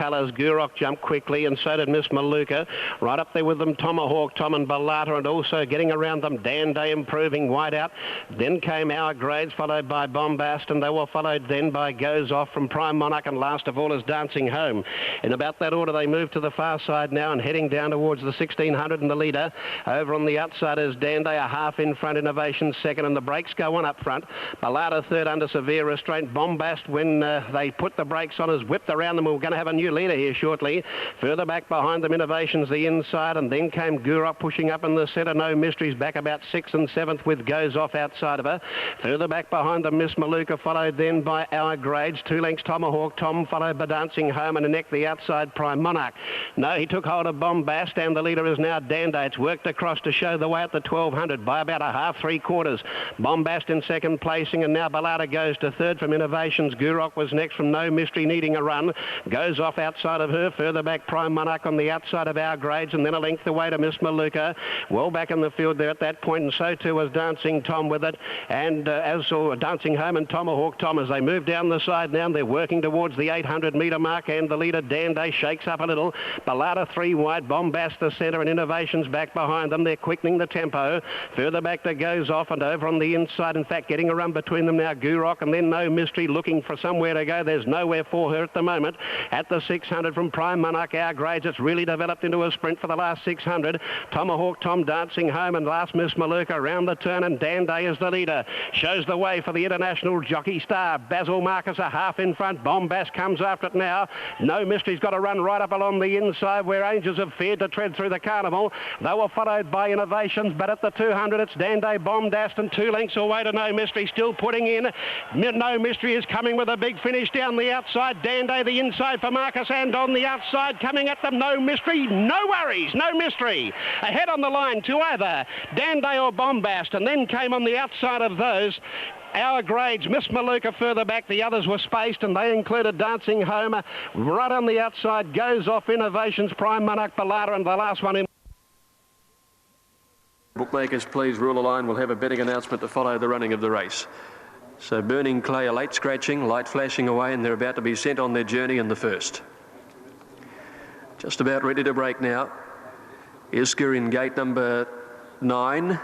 colours. Gurok jumped quickly, and so did Miss Maluka. Right up there with them, Tomahawk Tom and Balata, and also getting around them, Dan Day improving wide out. Then came Our Grades, followed by Bombast, and they were followed then by Goes Off from Prime Monarch, and last of all is Dancing Home. In about that order, they move to the far side now and heading down towards the 1600, and the leader over on the outside is Dan Day, a half in front, Innovation second, and the brakes go on up front. Balata third under severe restraint. Bombast, when they put the brakes on, has whipped around them. We're going to have a new leader here shortly. Further back behind them, Innovation's the inside, and then came Gurok pushing up in the centre. No Mysteries back about 6th and 7th with Goes Off outside of her. Further back behind them, Miss Maluka, followed then by Our Grades. 2 lengths Tomahawk Tom, followed by Dancing Home, and a neck the outside Prime Monarch. No, he took hold of Bombast, and the leader is now Dan Day. It's worked across to show the way at the 1200 by about a half, 3/4. Bombast in second placing, and now Balata goes to third from Innovations. Gurok was next from No Mystery needing a run. Goes Off outside of her. Further back Prime Monarch on the outside of Our Grades, and then a length away to Miss Maluka. Well back in the field there at that point, and so too was Dancing Tom with it, and as saw Dancing Home and Tomahawk Tom as they move down the side now. They're working towards the 800 metre mark, and the leader Dan Day shakes up a little. Balata 3 wide, Bombast the centre, and Innovations back behind them. They're quickening the tempo. Further back to Goes Off, and over on the inside, in fact, getting a run between them now, Gurok, and then No Mystery looking for somewhere to go. There's nowhere for her at the moment. At the 600 from Prime Monarch, Our Grades, it's really developed into a sprint for the last 600. Tomahawk Tom Dancing Home, and last Miss Maluka round the turn, and Dan Day is the leader. Shows the way for the international jockey star. Basil Marcus a half in front. Bombast comes after it now. No Mystery's got to run right up along the inside where Angels have feared to tread through the carnival. They were followed by Innovations, but at the 200 it's Dan Day, Bombast, and 2 lengths away to No Mystery, still putting in. No Mystery is coming with a big finish down the outside. Dan Day the inside for Marcus, and on the outside coming at them, No Mystery. No worries, No Mystery. Ahead on the line to either Dan Day or Bombast, and then came on the outside of those Our Grades, Miss Maluka further back. The others were spaced, and they included Dancing Home. Right on the outside, Goes Off, Innovations, Prime Monarch, Balata, and the last one in. Bookmakers, please rule a line. We'll have a betting announcement to follow the running of the race. So Burning Clay, a late scratching, light flashing away, and they're about to be sent on their journey in the first. Just about ready to break now. Iska in gate number 9.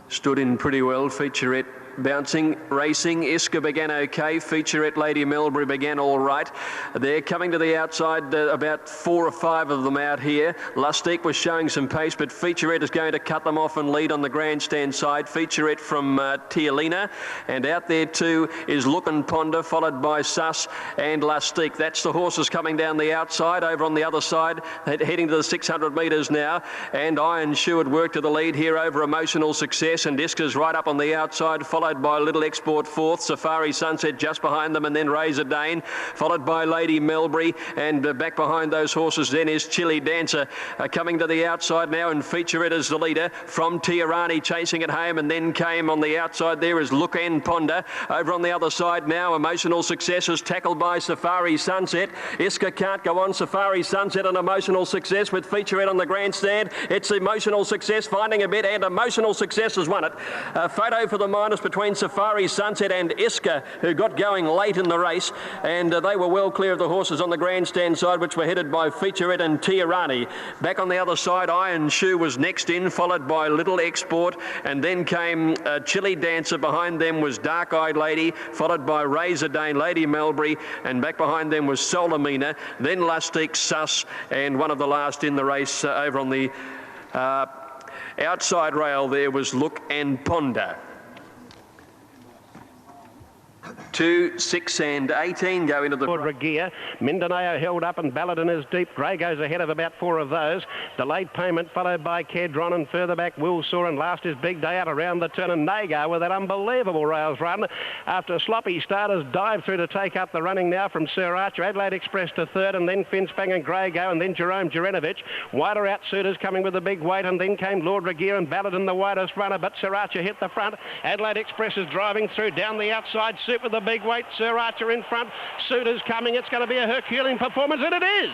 Stood in pretty well. Featurette bouncing, racing. Iska began okay. Featurette Lady Melbury began all right. They're coming to the outside, about 4 or 5 of them out here. Lustig was showing some pace, but Featurette is going to cut them off and lead on the grandstand side. Featurette from Tialina, and out there too is Look and Ponder, followed by Sus and Lustig. That's the horses coming down the outside. Over on the other side, heading to the 600 metres now, and Iron Shoe had worked to the lead here over Emotional Success, and Iska's right up on the outside, followed by Little Export 4th, Safari Sunset just behind them, and then Razor Dane, followed by Lady Melbury, and back behind those horses then is Chili Dancer coming to the outside now, and Featurette is the leader from Tiarani chasing it home, and then came on the outside there is Look and Ponder. Over on the other side now, Emotional Success is tackled by Safari Sunset. Iska can't go on. Safari Sunset and Emotional Success with Featurette on the grandstand. It's Emotional Success finding a bit, and Emotional Success has won it. A photo for the minors between Safari Sunset and Iska, who got going late in the race, and they were well clear of the horses on the grandstand side, which were headed by Featurette and Tiarani. Back on the other side, Iron Shoe was next in, followed by Little Export, and then came Chili Dancer. Behind them was Dark Eyed Lady, followed by Razor Dane, Lady Melbury, and back behind them was Solamina, then Lustig, Sus, and one of the last in the race over on the outside rail there was Look and Ponder. 2, 6 and 18 go into the... Regia. Mindanao held up, and Balladin is deep. Grey goes ahead of about 4 of those. Delayed Payment followed by Kedron, and further back Wilsaw, and last is Big Day Out around the turn, and Nagar with that unbelievable rails run after sloppy starters dive through to take up the running now from Sir Archer. Adelaide Express to third, and then Finspang and Grey go, and then Jerome Jurenovich. Wider out suitors coming with a big weight, and then came Lord Regia and Balladin the widest runner, but Sir Archer hit the front. Adelaide Express is driving through down the outside. Suit with the big weight. Sir Archer in front. Suit is coming. It's going to be a Herculean performance, and it is.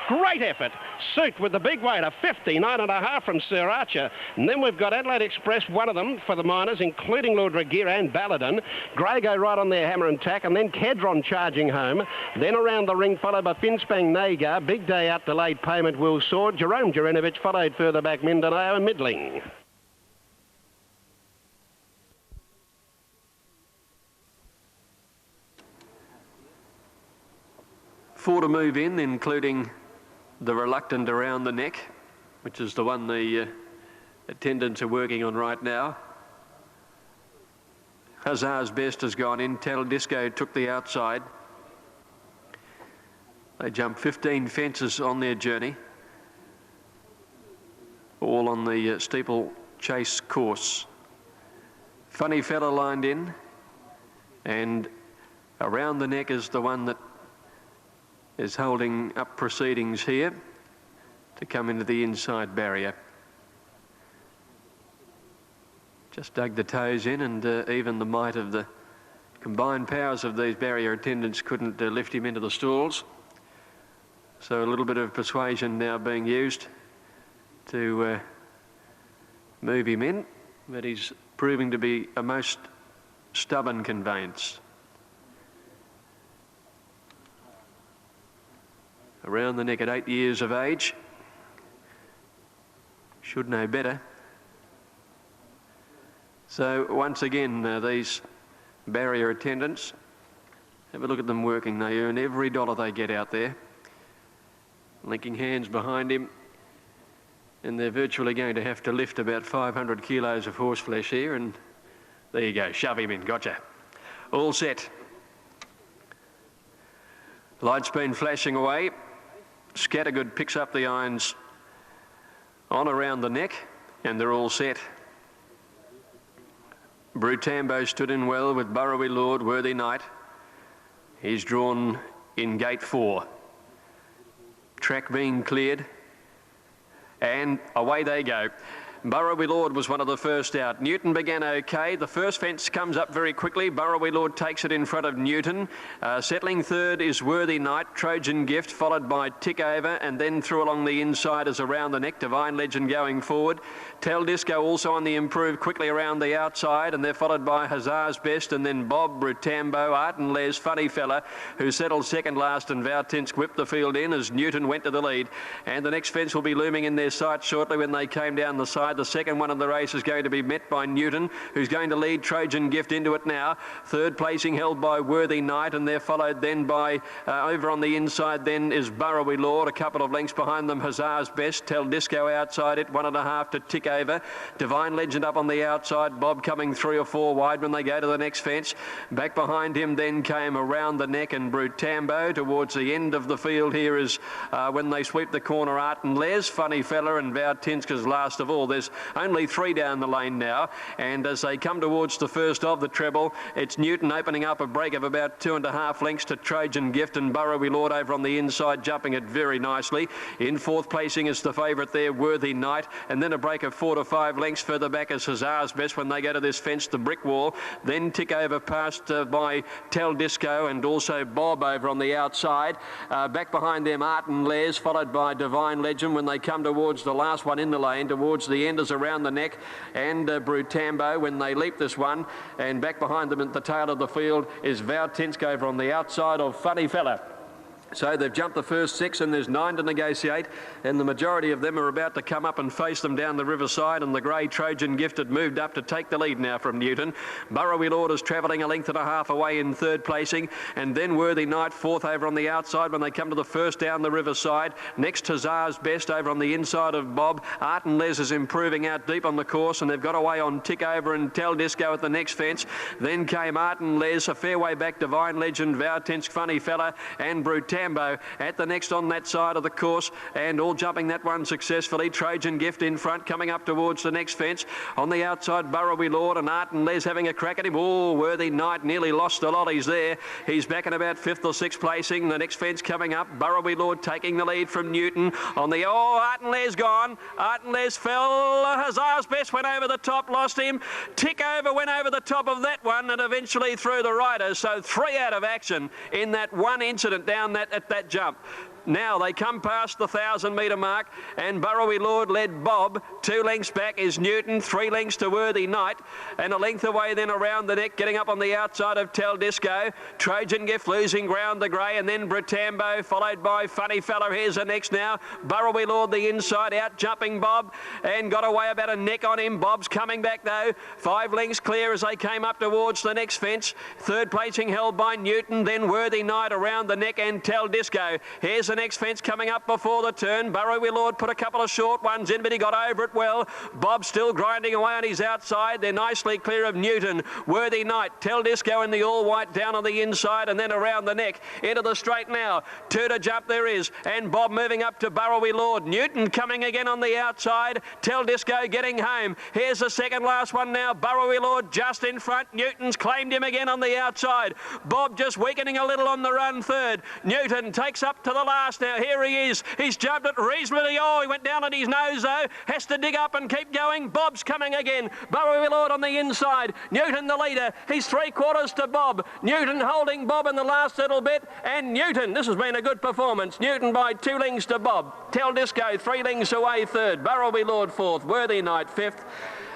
Great effort. Suit with the big weight, a 59.5 from Sir Archer. And then we've got Adelaide Express, one of them for the minors, including Lord Regier and Balladin. Grey go right on their hammer and tack, and then Cadron charging home. Then around the ring, followed by Finspang Nagar. Big Day Out, Delayed Payment, Will Sword. Jerome Jurenovic followed further back, Mindanao and Middling. Four to move in, including the Reluctant Around the Neck, which is the one the attendants are working on right now. Huzzah's Best has gone in. Tel Disco took the outside. They jumped 15 fences on their journey, all on the steeple chase course. Funny Fella lined in, and Around the Neck is the one that is holding up proceedings here to come into the inside barrier. Just dug the toes in, and even the might of the combined powers of these barrier attendants couldn't lift him into the stalls. So a little bit of persuasion now being used to move him in, but he's proving to be a most stubborn conveyance. Around the Neck at 8 years of age. Should know better. So once again, these barrier attendants, have a look at them working. They earn every dollar they get out there. Linking hands behind him, and they're virtually going to have to lift about 500 kilos of horseflesh here, and there you go, shove him in, gotcha. All set. Light spoon flashing away. Scattergood picks up the irons on Around the Neck, and they're all set. Brutambo stood in well with Burrowy Lord, Worthy Knight. He's drawn in gate 4. Track being cleared, and away they go. Burrowy Lord was one of the first out. Newton began okay. The first fence comes up very quickly. Burrowy Lord takes it in front of Newton. Settling third is Worthy Knight, Trojan Gift, followed by Tick Over, and then through along the inside is Around the Neck, Divine Legend going forward. Tel Disco also on the improve, quickly around the outside, and they're followed by Huzzah's Best, and then Bob, Brutambo, Art and Les, Funny Fella, who settled second last, and Vautinsk whipped the field in as Newton went to the lead. And the next fence will be looming in their sight shortly when they came down the side. The second one of the race is going to be met by Newton, who's going to lead Trojan Gift into it now. Third placing held by Worthy Knight, and they're followed then by, over on the inside then is Burrowy Lord, a couple of lengths behind them, Huzzah's Best. Tel Disco outside it, 1.5 to Tick Over. Divine Legend up on the outside, Bob coming 3 or 4 wide when they go to the next fence. Back behind him then came Around the Neck and Brutambo. Towards the end of the field here is when they sweep the corner, Art and Les, Funny Fella, and Vautinsk is last of all. There's only 3 down the lane now, and as they come towards the first of the treble, it's Newton opening up a break of about 2.5 lengths to Trojan Gift, and Burrowy Lord over on the inside jumping it very nicely. In fourth placing is the favourite there, Worthy Knight, and then a break of 4 to 5 lengths further back is Huzzah's Best when they go to this fence, the brick wall. Then Tick Over passed by Tel Disco and also Bob over on the outside. Back behind them, Art and Les, followed by Divine Legend when they come towards the last one in the lane. Towards the end is Around the Neck and Brutambo when they leap this one, and back behind them at the tail of the field is Vautinsk over on the outside of Funny Fella. So they've jumped the first 6 and there's 9 to negotiate, and the majority of them are about to come up and face them down the riverside, and the grey Trojan Gift had moved up to take the lead now from Newton. Burrowy Lord is travelling 1.5 lengths away in third placing, and then Worthy Knight fourth over on the outside when they come to the first down the riverside. Next Huzzah's Best over on the inside of Bob. Art and Les is improving out deep on the course, and they've got away on Tick Over and Tel Disco at the next fence. Then came Art and Les, a fair way back Divine Legend, Vautinsk, Funny Fella and Brutambo. Britambo at the next on that side of the course, and all jumping that one successfully. Trojan Gift in front, coming up towards the next fence. On the outside, Burrowy Lord and Art and Les having a crack at him. Oh, Worthy Knight nearly lost the lollies there. He's back in about 5th or 6th placing. The next fence coming up, Burrowy Lord taking the lead from Newton. On the, Art and Les gone. Art and Les fell. Huzzah's Best went over the top, lost him. Tick Over went over the top of that one and eventually through the riders. So 3 out of action in that one incident down at that jump. Now they come past the 1,000-metre mark, and Burrowy Lord led Bob. 2 lengths back is Newton, 3 lengths to Worthy Knight, and a length away then around the neck, getting up on the outside of Tel Disco. Trojan Gift losing ground the grey, and then Britambo, followed by Funny Fellow. Here's the next now. Burrowy Lord the inside out, jumping Bob, and got away about a neck on him. Bob's coming back though. 5 lengths clear as they came up towards the next fence. 3rd placing held by Newton, then Worthy Knight around the neck, and Tel Disco. Here's the next fence coming up before the turn. Burrowy Lord put a couple of short ones in, but he got over it well. Bob still grinding away on his outside. They're nicely clear of Newton. Worthy Knight, Tel Disco in the all-white down on the inside and then around the neck. Into the straight now. 2 to jump there is, and Bob moving up to Burrowy Lord. Newton coming again on the outside. Tel Disco getting home. Here's the second last one now. Burrowy Lord just in front. Newton's claimed him again on the outside. Bob just weakening a little on the run 3rd. Newton takes up to the last now. Here he is. He's jumped it reasonably. Oh, he went down on his nose though. Has to dig up and keep going. Bob's coming again. Burrowy Lord on the inside. Newton the leader. He's 3/4 to Bob. Newton holding Bob in the last little bit. And Newton, this has been a good performance. Newton by 2 lengths to Bob. Tel Disco 3 lengths away 3rd. Burrowy Lord 4th. Worthy Knight 5th.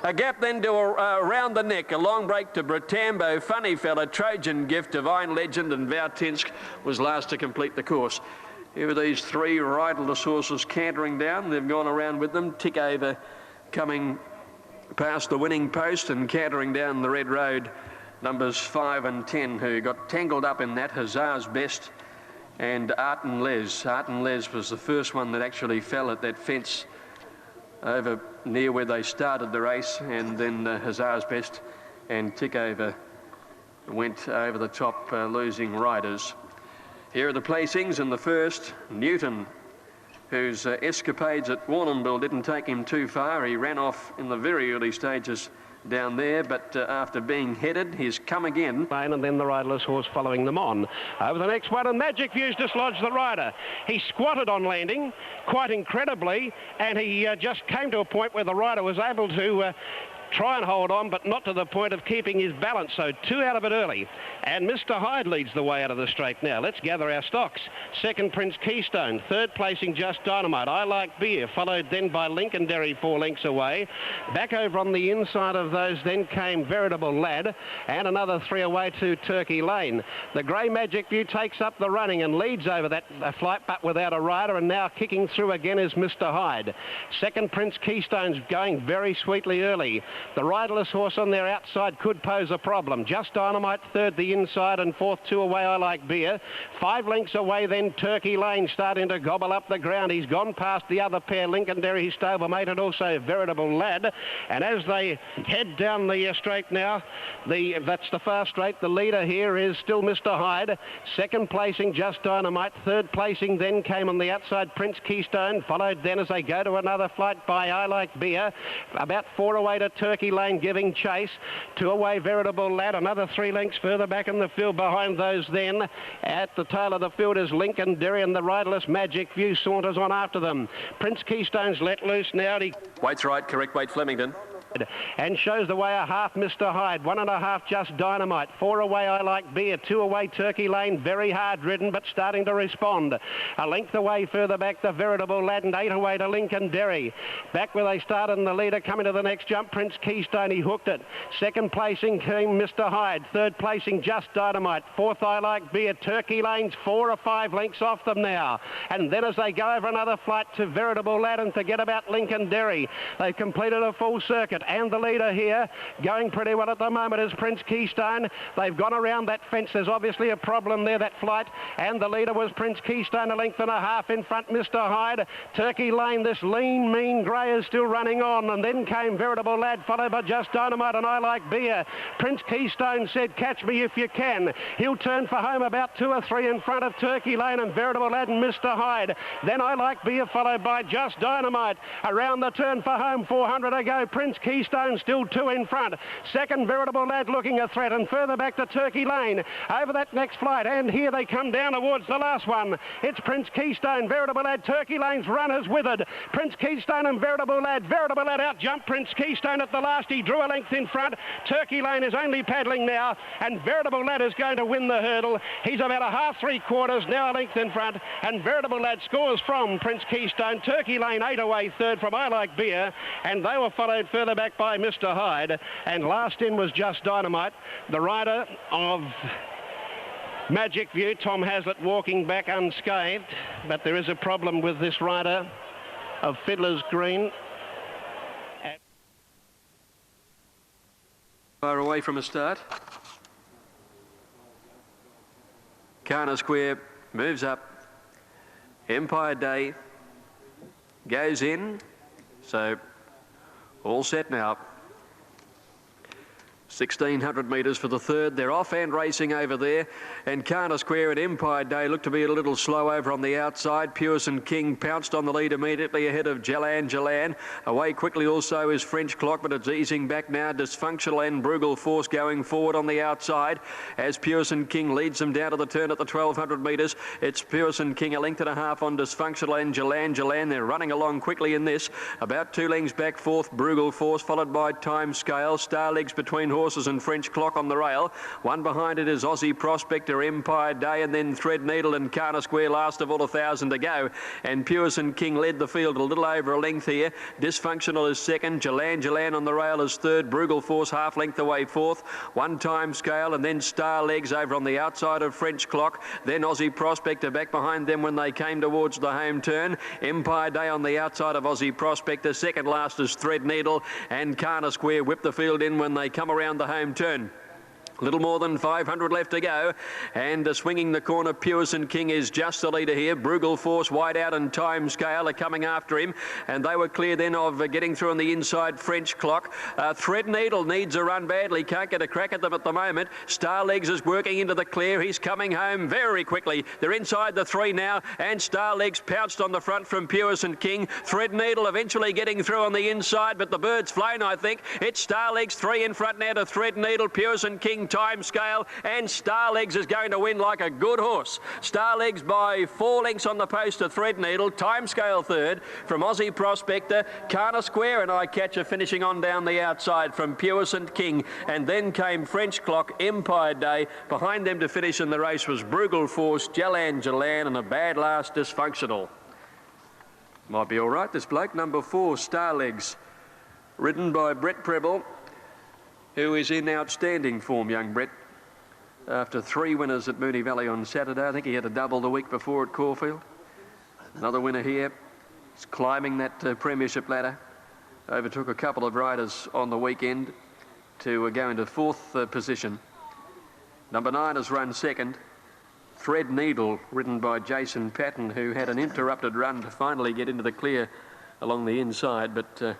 A gap then to around the neck, a long break to Britambo, Funny Fella, Trojan Gift, Divine Legend and Vautinsk was last to complete the course. Here are these 3 riderless horses cantering down. They've gone around with them. Tick Over coming past the winning post and cantering down the red road. Numbers 5 and 10 who got tangled up in that. Huzzah's Best and Art and Les. Art and Les was the first one that actually fell at that fence over near where they started the race, and then Huzzah's Best and Tick Over went over the top, losing riders. Here are the placings. In the first, Newton, whose escapades at Warrnambool didn't take him too far. He ran off in the very early stages down there, but after being headed, he's come again. And then the riderless horse following them on. Over the next one, and Magic View's dislodged the rider. He squatted on landing, quite incredibly, and he just came to a point where the rider was able to try and hold on, but not to the point of keeping his balance. So 2 out of it early. And Mr. Hyde leads the way out of the straight now. Let's gather our stocks. 2nd, Prince Keystone. 3rd placing, Just Dynamite. I Like Beer, followed then by Lincolnderry 4 lengths away. Back over on the inside of those then came Veritable Lad, and another 3 away to Turkey Lane. The grey Magic View takes up the running and leads over that flight, but without a rider, and now kicking through again is Mr. Hyde. 2nd, Prince Keystone's going very sweetly early. The riderless horse on their outside could pose a problem. Just Dynamite 3rd the inside, and 4th 2 away I Like Beer. 5 lengths away then Turkey Lane starting to gobble up the ground. He's gone past the other pair, Lincolnderry, his stablemate, and also Veritable Lad. And as they head down the straight now, that's the far straight. The leader here is still Mr. Hyde. 2nd placing Just Dynamite. 3rd placing then came on the outside Prince Keystone, followed then as they go to another flight by I Like Beer. About 4 away to Turkey Lane giving chase. 2 away Veritable Lad. Another 3 lengths further back in the field behind those then. At the tail of the field is Lincolnderry, and the riderless Magic View saunters on after them. Prince Keystone's let loose now. Weight's right, correct weight Flemington. And shows the way a half Mr. Hyde, 1.5 Just Dynamite, 4 away I Like Beer, 2 away Turkey Lane, very hard ridden but starting to respond. A length away further back the Veritable Lad, and 8 away to Lincolnderry. Back where they started, and the leader coming to the next jump, Prince Keystone, he hooked it. 2nd placing came Mr. Hyde, 3rd placing Just Dynamite, 4th I Like Beer. Turkey Lane's 4 or 5 lengths off them now, and then as they go over another flight to Veritable Lad and forget about Lincolnderry, they've completed a full circuit. it. And the leader here, going pretty well at the moment, is Prince Keystone. They've gone around that fence. There's obviously a problem there, that flight. And the leader was Prince Keystone, a length and a half in front. Mr. Hyde, Turkey Lane, this lean, mean grey is still running on. And then came Veritable Lad, followed by Just Dynamite and I Like Beer. Prince Keystone said, catch me if you can. He'll turn for home about 2 or 3 in front of Turkey Lane and Veritable Lad and Mr. Hyde. Then I Like Beer, followed by Just Dynamite. Around the turn for home, 400 to go. Prince Keystone still 2 in front. Second, Veritable Lad looking a threat, and further back to Turkey Lane. Over that next flight, and here they come down towards the last one. It's Prince Keystone, Veritable Lad. Turkey Lane's run has withered. Prince Keystone and Veritable Lad. Veritable Lad out jumped Prince Keystone at the last. He drew a length in front. Turkey Lane is only paddling now, and Veritable Lad is going to win the hurdle. He's about a half, 3/4, now a length in front, and Veritable Lad scores from Prince Keystone. Turkey Lane 8 away third from I Like Beer, and they were followed further back by Mr. Hyde, and last in was Just Dynamite. The rider of Magic View, Tom Hazlitt, walking back unscathed, but there is a problem with this rider of Fiddler's Green. Far away from a start. Kana Square moves up. Empire Day goes in. So all set now. 1,600 metres for the third. They're off and racing over there. And Kana Square and Empire Day look to be a little slow over on the outside. Pewson King pounced on the lead immediately ahead of Jalan. Away quickly also is French Clock, but it's easing back now. Dysfunctional and Brugal Force going forward on the outside as Pewson King leads them down to the turn at the 1,200 metres. It's Pewson King a length and a half on Dysfunctional and Jalan. They're running along quickly in this. About 2 lengths back, fourth Brugal Force, followed by Time Scale. Star Legs between horses and French Clock on the rail. One behind it is Aussie Prospector, Empire Day, and then Threadneedle and Kana Square last of all, 1,000 to go. And Pewson King led the field a little over a length here. Dysfunctional is second. Jalan on the rail is third. Brugal Force half length away fourth. One Time Scale, and then Star Legs over on the outside of French Clock. Then Aussie Prospector back behind them when they came towards the home turn. Empire Day on the outside of Aussie Prospector. Second last is Threadneedle, and Kana Square whipped the field in when they come around the home turn. Little more than 500 left to go, and swinging the corner, Pewson King is just the leader here. Brugal Force wide out and Time Scale are coming after him, and they were clear then of getting through on the inside. French Clock. Threadneedle needs a run badly, can't get a crack at them at the moment. Star Legs is working into the clear. He's coming home very quickly. They're inside the 3 now, and Star Legs pounced on the front from Pewson King. Threadneedle eventually getting through on the inside, but the bird's flown, I think. It's Star Legs 3 in front now to Threadneedle, Pewson King, Time Scale, and Star Legs is going to win like a good horse. Star Legs by 4 lengths on the post to Threadneedle. Time Scale third from Aussie Prospector. Kana Square and Eyecatcher finishing on down the outside from Pewson King, and then came French Clock, Empire Day. Behind them to finish in the race was Brugal Force, Jalan, and a bad last, Dysfunctional. Might be all right, this bloke. Number 4, Star Legs, ridden by Brett Preble, who is in outstanding form, young Brett. After 3 winners at Moonee Valley on Saturday. I think he had a double the week before at Caulfield. Another winner here. He's climbing that premiership ladder. Overtook a couple of riders on the weekend to go into 4th position. Number 9 has run second. Threadneedle, ridden by Jason Patton, who had an interrupted run to finally get into the clear along the inside, but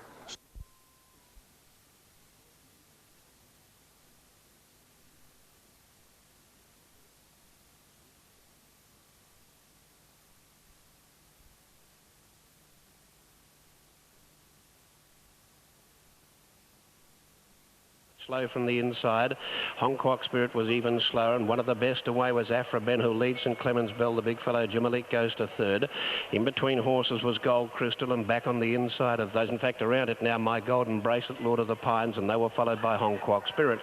slow from the inside. Hong Kong Spirit was even slower, and one of the best away was Afra Ben, who leads St Clemens Bell. The big fellow Jimalik goes to third. In between horses was Gold Crystal, and back on the inside of those, in fact around it now, My Golden Bracelet, Lord of the Pines, and they were followed by Hong Kong Spirit.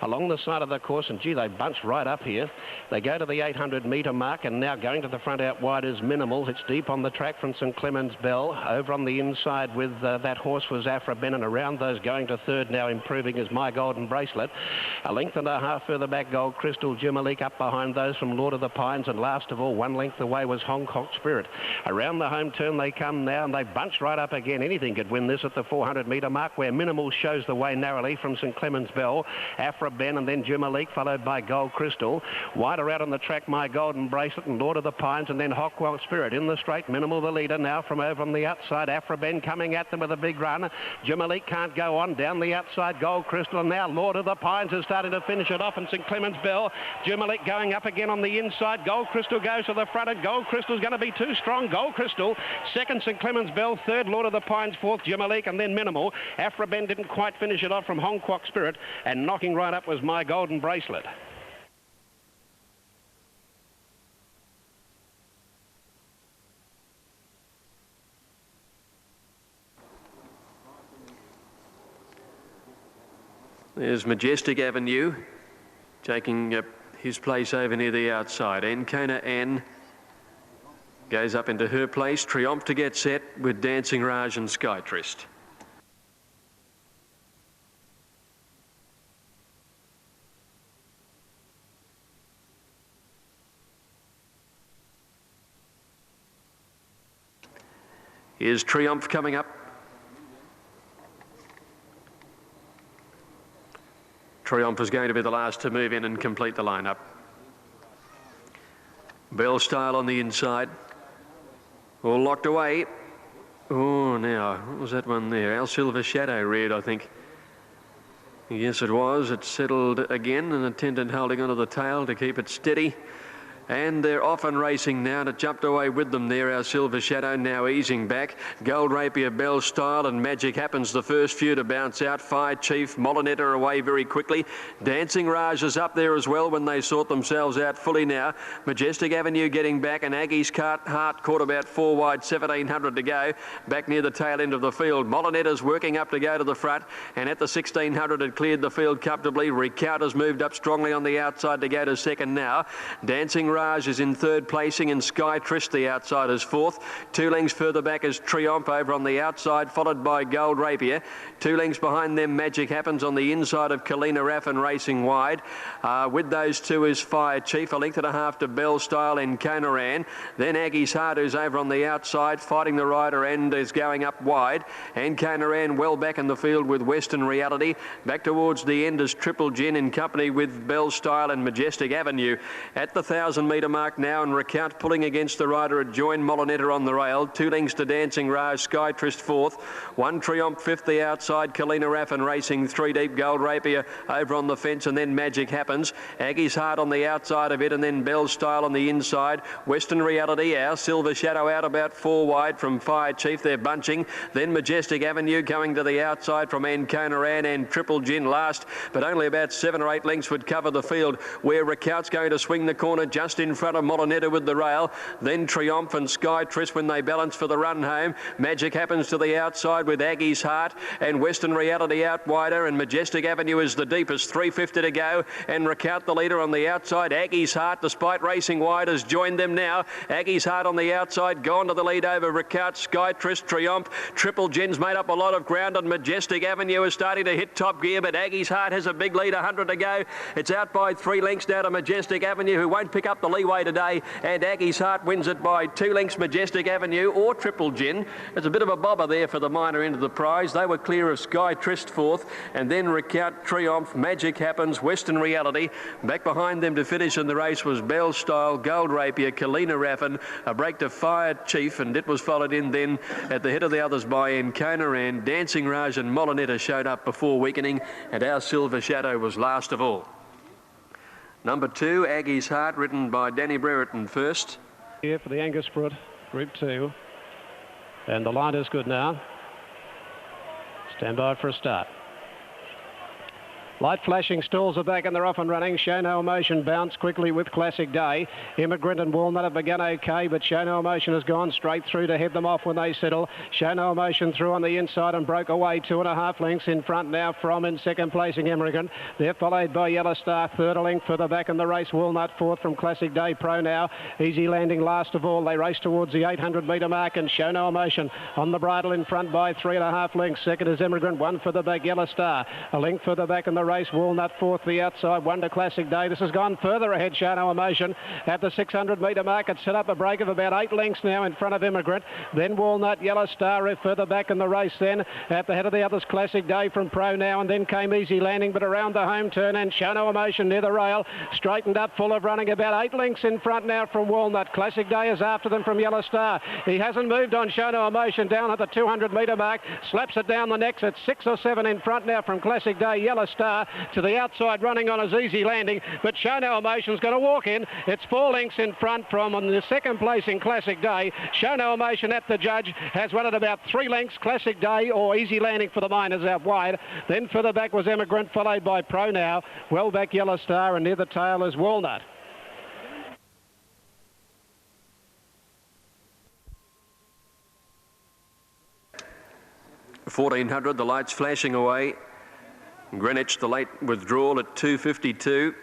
Along the side of the course, and gee, they bunched right up here. They go to the 800 metre mark, and now going to the front out wide is Minimal. It's deep on the track from St Clemens Bell. Over on the inside with that horse was Afra Ben, and around those going to third now improving is My Golden Golden Bracelet. A length and a half further back, Gold Crystal, Jimalik up behind those from Lord of the Pines, and last of all, 1 length away was Hong Kong Spirit. Around the home turn they come now, and they bunch right up again. Anything could win this at the 400-metre mark, where Minimal shows the way narrowly from St Clements Bell, Afra Ben, and then Jimalik, followed by Gold Crystal. Wider out on the track, My Golden Bracelet and Lord of the Pines, and then Hong Kong Spirit. In the straight, Minimal the leader now from over on the outside. Afra Ben coming at them with a big run. Jimalik can't go on. Down the outside, Gold Crystal, and now Lord of the Pines is starting to finish it off, and St Clements Bell. Jimalik going up again on the inside. Gold Crystal goes to the front, and Gold Crystal's going to be too strong. Gold Crystal, second St Clements Bell, third Lord of the Pines, fourth Jimalik, and then Minimal. Afra Ben didn't quite finish it off from Hong Kong Spirit, and knocking right up was My Golden Bracelet. There's Majestic Avenue taking his place over near the outside. Encona Ann goes up into her place. Triumph to get set with Dancing Raj and Sky Tryst. Here's Triumph coming up. Triumph is going to be the last to move in and complete the lineup. Bell Style on the inside. All locked away. Oh, now, what was that one there? Our Silver Shadow reared, I think. Yes, it was. It settled again, an attendant holding onto the tail to keep it steady. And they're off and racing now, and it jumped away with them there. Our Silver Shadow now easing back. Gold Rapier, Bell Style, and Magic Happens, the first few to bounce out. Fire Chief, Molinetta are away very quickly. Dancing Raj is up there as well when they sort themselves out fully now. Majestic Avenue getting back, and Aggie's Heart caught about 4 wide, 1700 to go. Back near the tail end of the field. Molinetta's working up to go to the front, and at the 1600 had cleared the field comfortably. Recount has moved up strongly on the outside to go to second now. Dancing Raj is in third placing, and Sky Tryst, the outside, is fourth. 2 lengths further back is Triumph over on the outside, followed by Gold Rapier. 2 lengths behind them, Magic Happens on the inside of Kalina Raffin racing wide. With those two is Fire Chief, a length and a half to Bell Style and Conaran. Then Aggie's Heart, who's over on the outside, fighting the rider and is going up wide. And Conaran well back in the field with Western Reality. Back towards the end is Triple Gin in company with Bell Style and Majestic Avenue. At the 1,000-metre mark now, and Recount pulling against the rider at joined Molinetta on the rail. 2 lengths to Dancing Raj, Sky Tryst fourth. 1 Triumph fifth, the outside. Kalina Raffin racing 3 deep. Gold Rapier over on the fence, and then Magic Happens. Aggie's Heart on the outside of it, and then Bell Style on the inside. Western Reality, Our Silver Shadow out about 4 wide from Fire Chief. They're bunching. Then Majestic Avenue coming to the outside from Enconaran, and Triple Gin last, but only about 7 or 8 lengths would cover the field, where Recount's going to swing the corner just in front of Molinetta with the rail. Then Triumph and Sky Tryst when they balance for the run home. Magic Happens to the outside with Aggie's Heart, and Western Reality out wider, and Majestic Avenue is the deepest. 350 to go, and Recount the leader on the outside. Aggie's Heart, despite racing wide, has joined them now. Aggie's Heart on the outside, gone to the lead over Recount, Sky Tryst, Triumph. Triple Gin's made up a lot of ground, and Majestic Avenue is starting to hit top gear, but Aggie's Heart has a big lead, 100 to go. It's out by 3 lengths now to Majestic Avenue, who won't pick up the leeway today, and Aggie's Heart wins it by 2 lengths, Majestic Avenue or Triple Gin. It's a bit of a bobber there for the minor end of the prize. They were clear of Sky Tryst fourth, and then Recount, Triumph, Magic Happens, Western Reality. Back behind them to finish in the race was Bell Style, Gold Rapier, Kalina Raffin, a break to Fire Chief, and it was followed in then at the head of the others by Enconaran. Dancing Raj and Molinetta showed up before weakening, and Our Silver Shadow was last of all. Number 2, Aggie's Heart, ridden by Danny Brereton first. Here for the Angus Brood, Group 2. And the line is good now. Stand by for a start. Light flashing stalls are back and they're off and running. Show No Emotion bounced quickly with Classic Day. Immigrant and Walnut have begun okay, but Show No Emotion has gone straight through to head them off when they settle. Show No Emotion through on the inside and broke away 2.5 lengths in front now from in second placing Immigrant. They're followed by Yellow Star, third a length further back in the race. Walnut fourth from Classic Day Pro now. Easy Landing last of all. They race towards the 800-metre mark, and Show No Emotion on the bridle in front by 3.5 lengths. Second is Immigrant, 1 further back Yellow Star. A length further back in the race. Walnut fourth, the outside. Wonder Classic Day. This has gone further ahead. Show No Emotion at the 600 metre mark. It's set up a break of about 8 lengths now in front of Immigrant. Then Walnut, Yellow Star further back in the race then. At the head of the others, Classic Day from Pro Now, and then came Easy Landing, but around the home turn and Show No Emotion near the rail. Straightened up, full of running, about 8 lengths in front now from Walnut. Classic Day is after them from Yellow Star. He hasn't moved on Show No Emotion down at the 200 metre mark. Slaps it down the next at 6 or 7 in front now from Classic Day. Yellow Star to the outside running on his Easy Landing, but Show No Emotion's going to walk in. It's 4 lengths in front from on the second place in Classic Day. Show No Emotion at the judge has won at about 3 lengths. Classic Day or Easy Landing for the minors out wide. Then further back was Emigrant, followed by Pro Now. Well back Yellow Star, and near the tail is Walnut. $1,400, the lights flashing away. Greenwich, the late withdrawal at 2:52.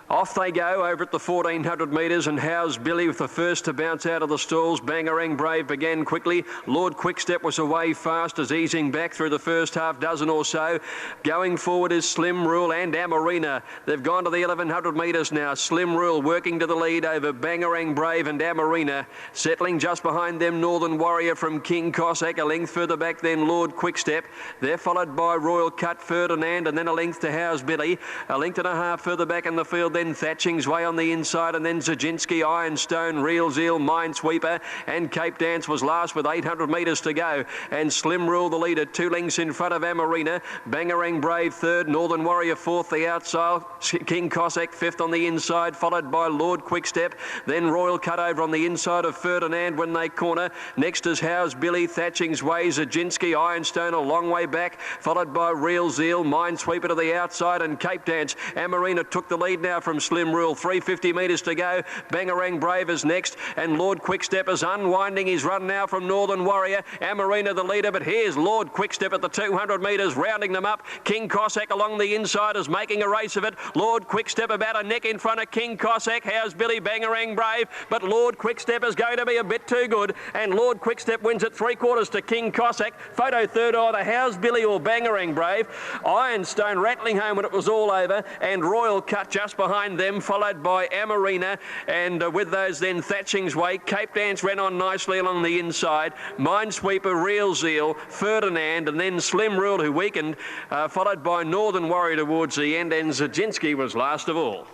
Off they go over at the 1,400 metres, and How's Billy with the first to bounce out of the stalls. Bangarang Brave began quickly. Lord Quickstep was away fast as easing back through the first half dozen or so. Going forward is Slim Rule and Amarina. They've gone to the 1,100 metres now. Slim Rule working to the lead over Bangarang Brave and Amarina. Settling just behind them, Northern Warrior from King Cossack. A length further back then, Lord Quickstep. They're followed by Royal Cut, Ferdinand, and then a length to How's Billy. A length and a half further back in the field, then Thatching's Way on the inside, and then Zaginski, Ironstone, Real Zeal, Minesweeper, and Cape Dance was last with 800 metres to go. And Slim Rule, the leader, 2 lengths in front of Amarina. Bangarang Brave third, Northern Warrior fourth, the outside. King Cossack fifth on the inside, followed by Lord Quickstep. Then Royal Cut over on the inside of Ferdinand when they corner. Next is How's Billy, Thatching's Way, Zaginski, Ironstone a long way back, followed by Real Zeal, Minesweeper to the outside, and Cape Dance. Amarina took the lead now from Slim Rule. 350 metres to go. Bangarang Brave is next, and Lord Quickstep is unwinding his run now from Northern Warrior. Amarina the leader, but here's Lord Quickstep at the 200 metres, rounding them up. King Cossack along the inside is making a race of it. Lord Quickstep about a neck in front of King Cossack. How's Billy, Bangarang Brave, but Lord Quickstep is going to be a bit too good, and Lord Quickstep wins at 3/4 to King Cossack. Photo third, either How's Billy or Bangarang Brave. Ironstone rattling home when it was all over, and Royal Cut just behind them, followed by Amarina, and with those then Thatching's Way. Cape Dance ran on nicely along the inside. Minesweeper, Real Zeal, Ferdinand, and then Slim Rule, who weakened, followed by Northern Warrior towards the end, and Zaginski was last of all.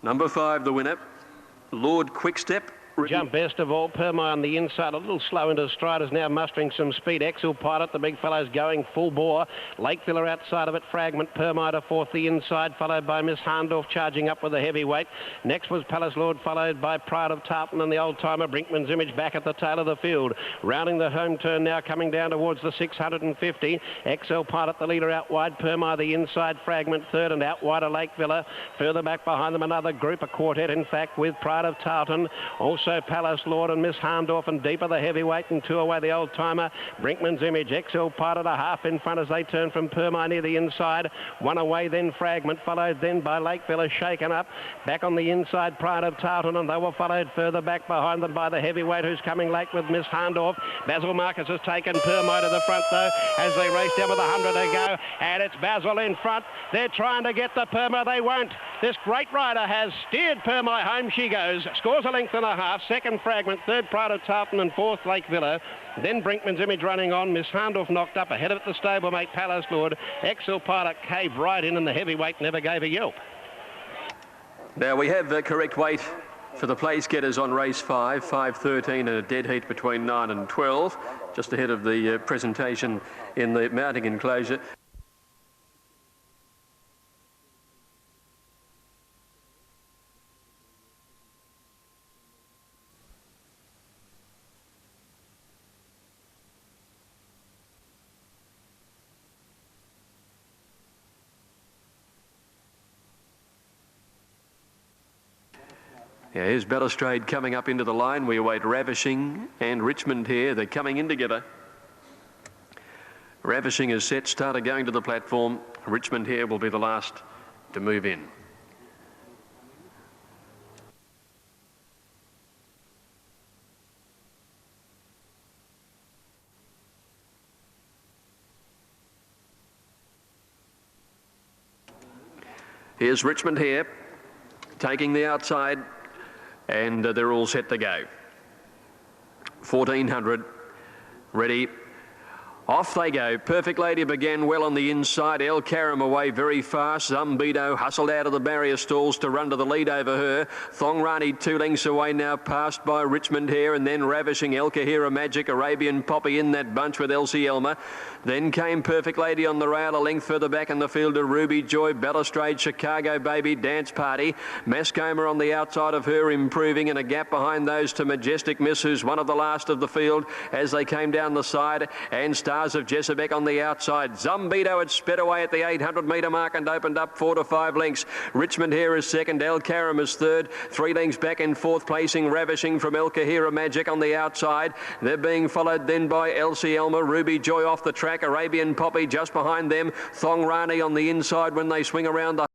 Number 5, the winner, Lord Quickstep. Jump best of all. Permai on the inside, a little slow into stride, is now mustering some speed. Excel Pilot, the big fellow's going full bore. Lakeville outside of it. Fragment, Permai to fourth, the inside, followed by Miss Harndorf charging up with a heavyweight. Next was Palace Lord, followed by Pride of Tarleton and the old timer Brinkman's Image back at the tail of the field. Rounding the home turn now, coming down towards the 650. Excel Pilot, the leader, out wide. Permai the inside, Fragment third, and out wide a Lakeville. Further back behind them another group, a quartet in fact, with Pride of Tarleton. Also Palace Lord and Miss Harndorf, and deeper the heavyweight, and 2 away the old timer Brinkman's Image. XL Pilot a half in front as they turn from Permai near the inside. 1 away then Fragment, followed then by Lakeville, shaken up. Back on the inside Pride of Tarleton, and they were followed further back behind them by the heavyweight who's coming late with Miss Harndorf. Basil Marcus has taken Permai to the front though as they race down with 100 to go, and it's Basil in front. They're trying to get the Permai, they won't. This great rider has steered Permai home. She goes, scores a length and a half. Second Fragment, third Pride of Tarleton, and fourth Lakeville. Then Brinkman's Image running on. Miss Harndorf knocked up ahead of it, the stablemate Palace Lord. Excel Pilot caved right in, and the heavyweight never gave a yelp. Now we have the correct weight for the place getters on race 5, 5:13, and a dead heat between 9 and 12, just ahead of the presentation in the mounting enclosure. Yeah, here's Balustrade coming up into the line. We await Ravishing and Richmond here. They're coming in together. Ravishing is set, started going to the platform. Richmond here will be the last to move in. Here's Richmond here, taking the outside, and they're all set to go. 1400, ready. Off they go. Perfect Lady began well on the inside. El Karam away very fast. Zumbido hustled out of the barrier stalls to run to the lead over her. Thongrani 2 lengths away now, passed by Richmond here, and then ravishing El Kahira Magic, Arabian Poppy in that bunch with Elsie Elmer. Then came Perfect Lady on the rail, a length further back in the field to Ruby Joy, Balustrade, Chicago Baby, Dance Party. Mascoma on the outside of her, improving, and a gap behind those to Majestic Miss, who's one of the last of the field as they came down the side, and Stars of Jessabek on the outside. Zumbido had sped away at the 800 metre mark and opened up 4 to 5 lengths. Richmond here is second. El Karam is third. 3 lengths back in fourth placing. Ravishing from El Kahira Magic on the outside. They're being followed then by Elsie Elmer. Ruby Joy off the track. Arabian Poppy just behind them. Thongrani on the inside when they swing around the